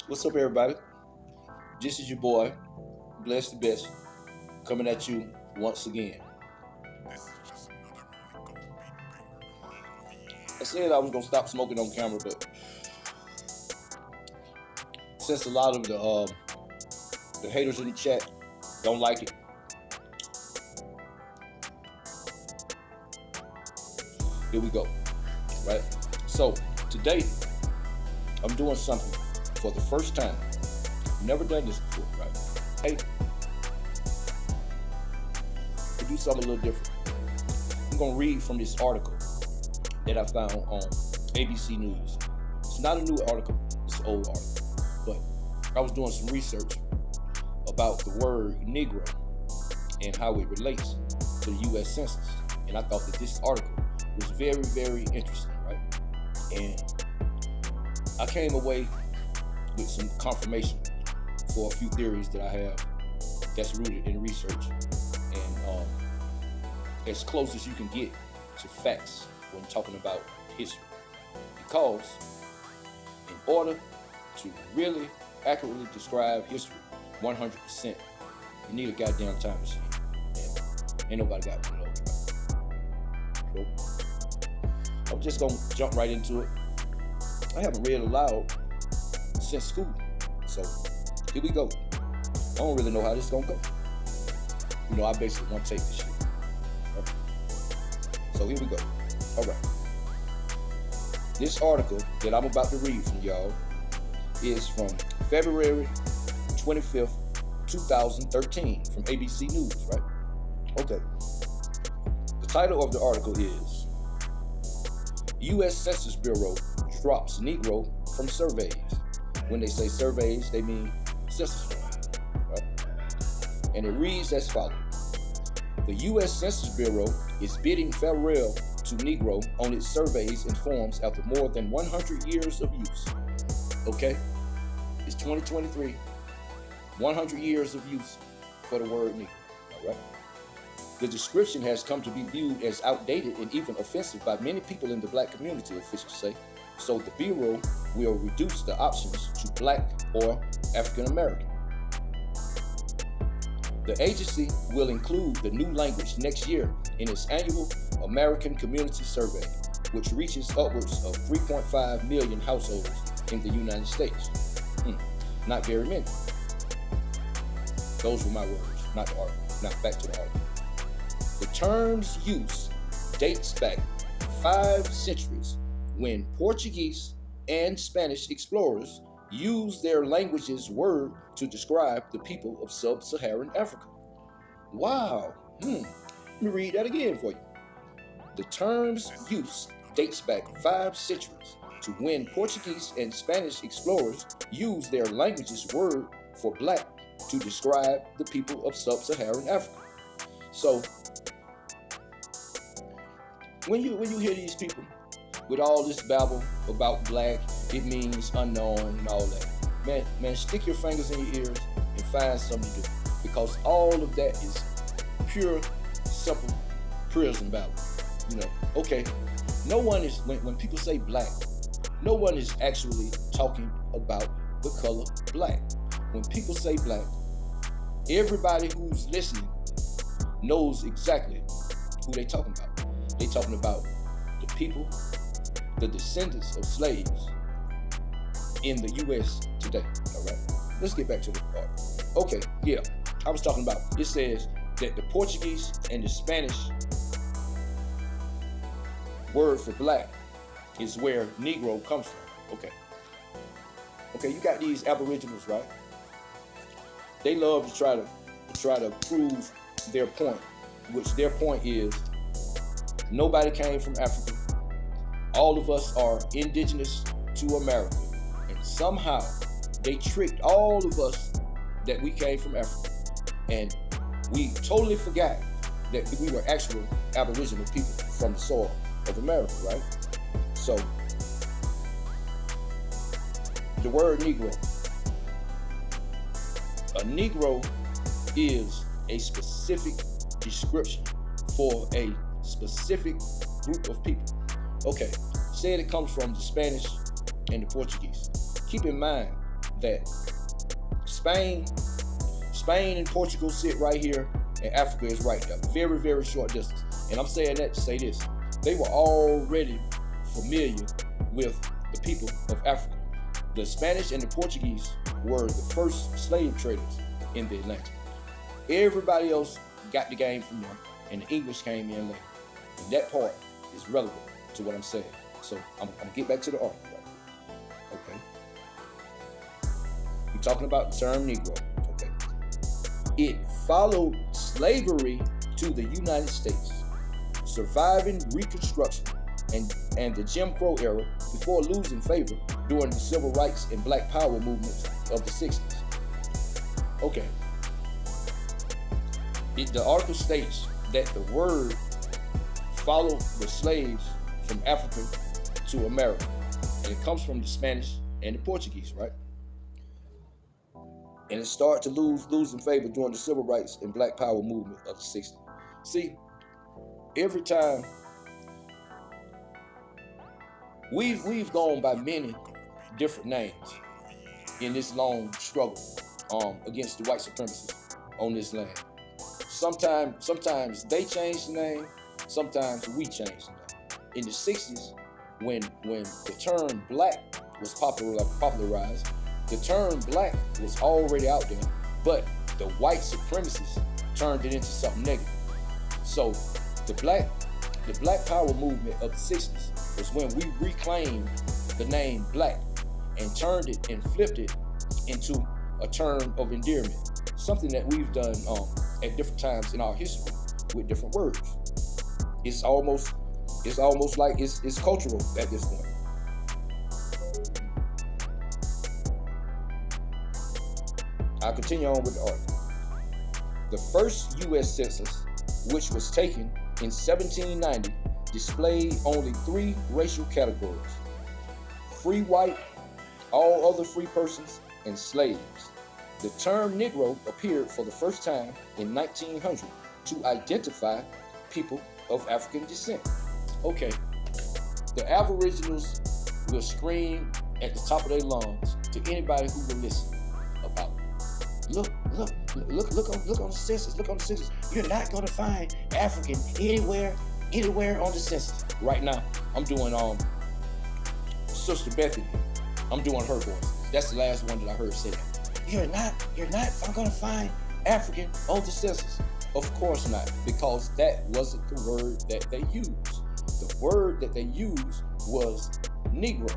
What's up, everybody? This is your boy, Bless the Best, coming at you once again. I said I was gonna stop smoking on camera, but since a lot of the haters in the chat don't like it, here we go. Right? So today I'm doing something for the first time. Never done this before, right? Hey, to do something a little different. I'm gonna read from this article that I found on ABC News. It's not a new article, it's an old article. But I was doing some research about the word Negro and how it relates to the US Census. And I thought that this article was very, very interesting, right? And I came away with some confirmation for a few theories that I have that's rooted in research and as close as you can get to facts when talking about history. Because in order to really accurately describe history 100%, you need a goddamn time machine. And ain't nobody got one of those, right? So I'm just gonna jump right into it. I haven't read aloud since school, so here we go. I don't really know how this is gonna go. You know, I basically want to take this shit. Okay. So here we go. All right. This article that I'm about to read from y'all is from February 25th, 2013 from ABC News, right? Okay. The title of the article is U.S. Census Bureau drops Negro from surveys. When they say surveys, they mean census forms, right? And it reads as follows. The U.S. Census Bureau is bidding farewell to Negro on its surveys and forms after more than 100 years of use. Okay? It's 2023. 100 years of use for the word Negro, all right? The description has come to be viewed as outdated and even offensive by many people in the black community, officials say. So the Bureau will reduce the options to Black or African American. The agency will include the new language next year in its annual American Community Survey, which reaches upwards of 3.5 million households in the United States. Not very many. Those were my words, not the article. Now back to the article. The term's use dates back 5 centuries when Portuguese and Spanish explorers used their language's word to describe the people of sub-Saharan Africa. Wow. Let me read that again for you. The term's use dates back 5 centuries to when Portuguese and Spanish explorers used their language's word for black to describe the people of sub-Saharan Africa. So, when you hear these people with all this babble about black, it means unknown and all that. Man, stick your fingers in your ears and find something to do. Because all of that is pure, simple prison babble. You know, okay, no one is, when people say black, no one is actually talking about the color black. When people say black, everybody who's listening knows exactly who they talking about. They talking about the people, the descendants of slaves in the U.S. today, all right? Let's get back to the part. Okay, yeah, I was talking about, it says that the Portuguese and the Spanish word for black is where Negro comes from, Okay, you got these aboriginals, right? They love to try to prove their point, which their point is nobody came from Africa. All of us are indigenous to America. And somehow they tricked all of us that we came from Africa. And we totally forgot that we were actual aboriginal people from the soil of America, right? So, the word Negro. A Negro is a specific description for a specific group of people. Okay, said it comes from the Spanish and the Portuguese. Keep in mind that Spain and Portugal sit right here, and Africa is right there. Very, very short distance. And I'm saying that to say this. They were already familiar with the people of Africa. The Spanish and the Portuguese were the first slave traders in the Atlantic. Everybody else got the game from them, and the English came in later. And that part is relevant to what I'm saying. So I'm going to get back to the article. Okay. We're talking about the term Negro. Okay. It followed slavery to the United States, surviving Reconstruction and the Jim Crow era before losing favor during the civil rights and black power movements of the 60s. Okay. The article states that the word followed the slaves from Africa to America, and it comes from the Spanish and the Portuguese, right? And it started to losing favor during the civil rights and black power movement of the 60s. See, every time we've gone by many different names in this long struggle against the white supremacists on this land. Sometimes they change the name, sometimes we change the name. In the 60s, when the term black was popularized, the term black was already out there, but the white supremacists turned it into something negative. So the black power movement of the 60s was when we reclaimed the name black and turned it and flipped it into a term of endearment, something that we've done at different times in our history with different words. It's almost like it's cultural at this point. I'll continue on with the article. The first U.S. census, which was taken in 1790, displayed only 3 racial categories: free white, all other free persons, and slaves. The term Negro appeared for the first time in 1900 to identify people of African descent. Okay, the Aboriginals will scream at the top of their lungs to anybody who will listen about it. Look on the census. Look on the census. You're not gonna find African anywhere on the census. Right now, I'm doing Sister Bethany. I'm doing her voice. That's the last one that I heard say that. You're not gonna find African on the census. Of course not, because that wasn't the word that they used. The word that they used was Negro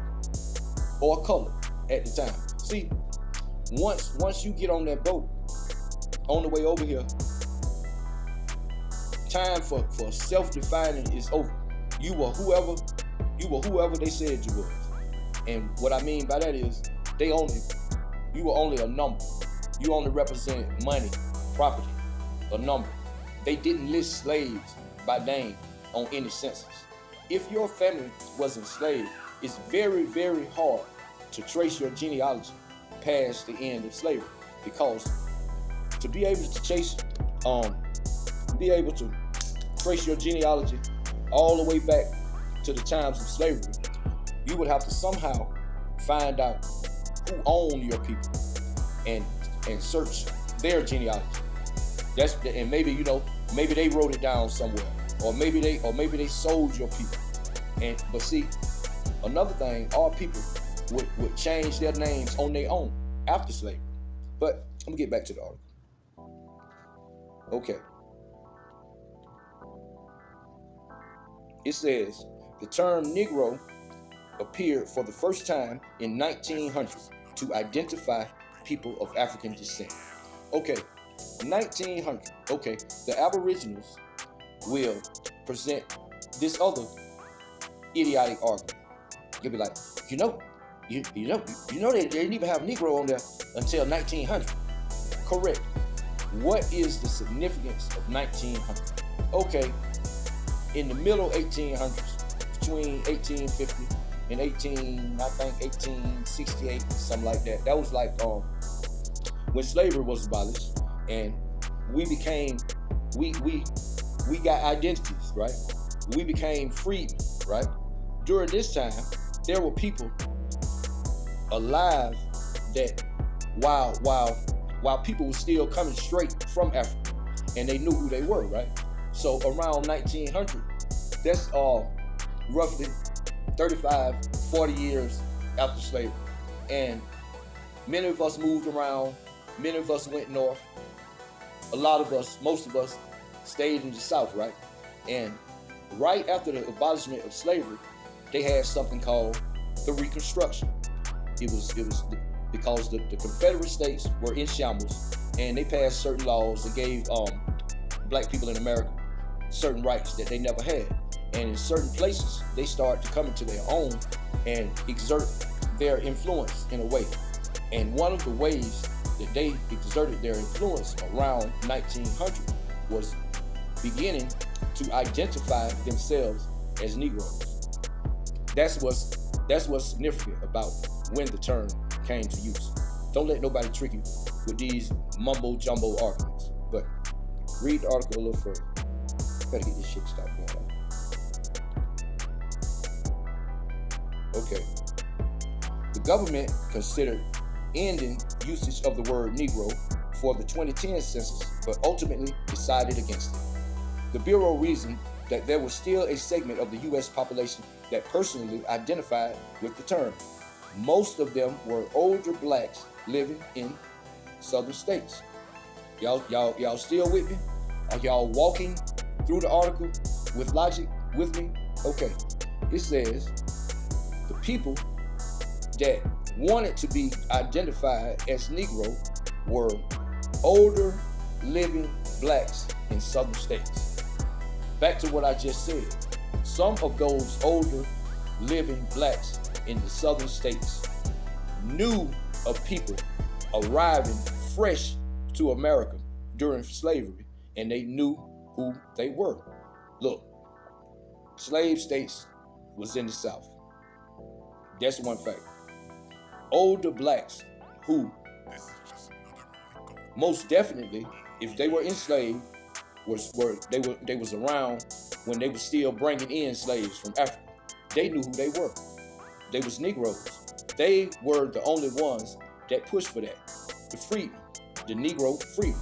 or color at the time. See, once you get on that boat on the way over here, time for self-defining is over. You were whoever they said you was. And what I mean by that is you were only a number. You only represent money, property, a number. They didn't list slaves by name on any census. If your family was enslaved, it's very, very hard to trace your genealogy past the end of slavery, because to be able to trace your genealogy all the way back to the times of slavery, you would have to somehow find out who owned your people and search their genealogy. And maybe they wrote it down somewhere, or maybe they sold your people. But see, another thing, all people would change their names on their own after slavery. But I'm gonna get back to the article. Okay. It says the term Negro appeared for the first time in 1900 to identify people of African descent. Okay, 1900. Okay, the Aboriginals will present this other idiotic argument. You'll be like, you know they didn't even have Negro on there until 1900. Correct. What is the significance of 1900? Okay, in the middle 1800s, between 1850 and 1868, something like that. That was like when slavery was abolished, and we got identities, right? We became freedmen, right? During this time, there were people alive that while people were still coming straight from Africa, and they knew who they were, right? So around 1900, that's roughly 35, 40 years after slavery. And many of us moved around, many of us went north. A lot of us, most of us, stayed in the South, right? And right after the abolishment of slavery, they had something called the Reconstruction. It was because the Confederate States were in shambles, and they passed certain laws that gave black people in America certain rights that they never had. And in certain places, they started to come into their own and exert their influence in a way. And one of the ways that they exerted their influence around 1900 was beginning to identify themselves as Negroes. That's what's significant about when the term came to use. Don't let nobody trick you with these mumbo jumbo arguments. But read the article a little further. Better get this shit stopped going on. Okay. The government considered ending usage of the word Negro for the 2010 census, but ultimately decided against it. The Bureau reasoned that there was still a segment of the U.S. population that personally identified with the term. Most of them were older blacks living in southern states. Y'all still with me? Are y'all walking through the article with logic with me? Okay. It says the people that wanted to be identified as Negro were older living blacks in southern states. Back to what I just said. Some of those older living blacks in the southern states knew of people arriving fresh to America during slavery, and they knew who they were. Look, slave states was in the South. That's one fact. Older blacks who most definitely, if they were enslaved, they was around when they were still bringing in slaves from Africa. They knew who they were. They was Negroes. They were the only ones that pushed for that. The freedom, the Negro freedom.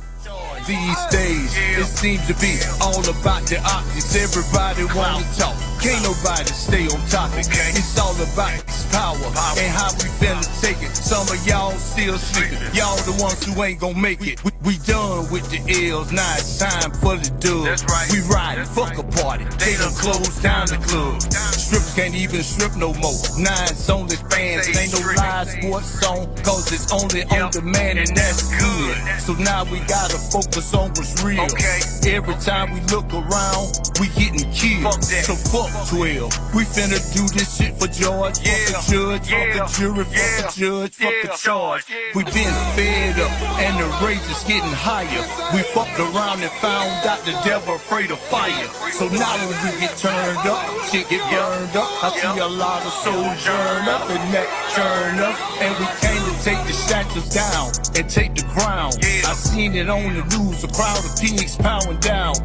These days, it seems to be all about the optics. Everybody wanna talk, can't nobody stay on topic. It's all about this power and how we finna take it. Some of y'all still sleeping, y'all the ones who ain't gon' make it. We done with the L's, now it's time for the dub. We riding, fuck a party, they done closed down the club. Strippers can't even strip no more. Now it's only fans, ain't no live sports song, cause it's only on demand and that's good. So now we gotta focus on what's real. Every time we look around, we getting killed. So fuck 12. We finna do this shit for George. Fuck a judge, fuck a jury, fuck a judge, fuck a charge. We been fed up and the rage is getting higher. We fucked around and found out the devil afraid of fire. So now when we get turned up, shit get burned up. I see a lot of souls burn up and neck turn up. And we came to take the statues down and take the crown. I seen it on the news, a crowd of pigs powering down.